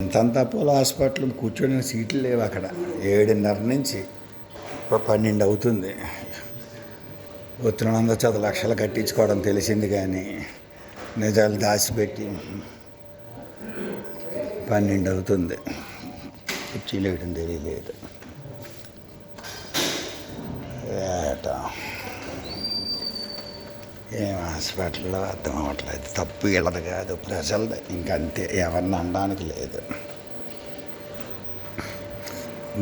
ఇంతంతా Apollo hospital కూర్చొని సీట్లు లేవు అక్కడ. 7:30 నుంచి ఇప్పుడు 12 అవుతుంది. ఒత్తిడి 100 లక్షలు కట్టించుకోవడం తెలిసింది, కానీ నిజాలు దాచిపెట్టి 12 అవుతుంది. కుర్చీలు వేయడం తెలియలేదు. ఏం హాస్పిటల్లో అర్థం అవ్వట్లేదు. తప్పు వీళ్ళది కాదు, ప్రజలది. ఇంకంతే, ఎవరిని అనడానికి లేదు.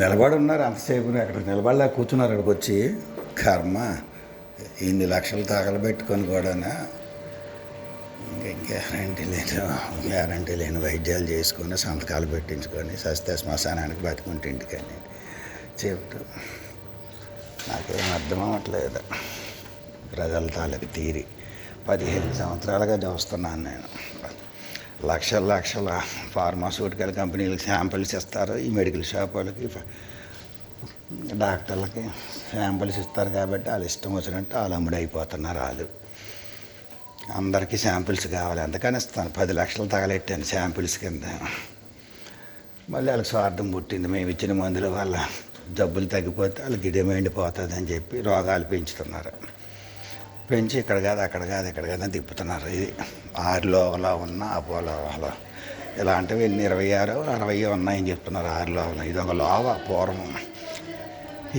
నిలబడి ఉన్నారు అంతసేపు, అక్కడికి నిలబడలేక కూర్చున్నారు. అక్కడికి వచ్చి కర్మ 8 లక్షలు తగలబెట్టుకొని కూడానా గ్యారంటీ లేని వైద్యాలు చేసుకొని సంతకాలు పెట్టించుకొని సస్తే శ్మశానానికి బతుకుంటే ఇంటికని చెబుతూ నాకేం అర్థం అవ్వట్లేదు. ప్రజల తాలూకు తీరి 15 సంవత్సరాలుగా చూస్తున్నాను నేను. లక్షల ఫార్మాస్యూటికల్ కంపెనీలకు శాంపిల్స్ ఇస్తారు, ఈ మెడికల్ షాప్ వాళ్ళకి డాక్టర్లకి శాంపిల్స్ ఇస్తారు. కాబట్టి వాళ్ళు ఇష్టం వచ్చినట్టు వాళ్ళు అమ్ముడైపోతున్నారు. వాళ్ళు అందరికీ శాంపిల్స్ కావాలి, అందుకని ఇస్తాను. 10 లక్షలు తగలెట్టాను శాంపిల్స్ కింద. మళ్ళీ వాళ్ళకి స్వార్థం పుట్టింది. మేము ఇచ్చిన మందుల వల్ల జబ్బులు తగ్గిపోతే వాళ్ళకి డిమాండ్ పోతుంది అని చెప్పి రోగాలు పెంచుతున్నారు. పెంచి ఇక్కడ కాదు అక్కడ కాదు ఇక్కడ కాదని తిప్పుతున్నారు. ఇది 6లోలో ఉన్న అపోలో ఇలాంటివి 26 60 ఉన్నాయని చెప్తున్నారు. 6 లోవల ఇది ఒక లోవ పూర్వం.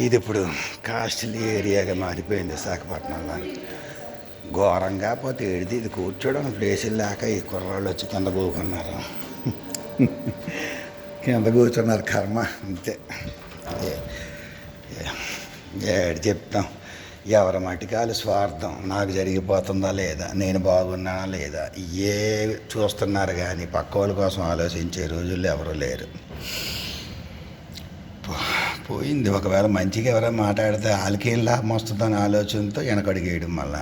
ఇది ఇప్పుడు కాస్ట్లీ ఏరియాగా మారిపోయింది విశాఖపట్నంలో. ఘోరంగా పోతే ఏడిది. ఇది కూర్చోవడం ప్లేసులు లేక ఈ కుర్రాళ్ళు వచ్చి కింద కూకున్నారు. కింద కూర్చున్నారు, కర్మ అంతే. ఏడు చెప్తాం, ఎవరి మటికాలు స్వార్థం. నాకు జరిగిపోతుందా లేదా, నేను బాగున్నానా లేదా, ఏ చూస్తున్నారు. కానీ పక్క వాళ్ళ కోసం ఆలోచించే రోజుల్లో ఎవరు లేరు. పోయింది. ఒకవేళ మంచిగా ఎవరైనా మాట్లాడితే వాళ్ళకేం లాభం వస్తుందని ఆలోచనతో వెనకడుగేయడం మళ్ళా.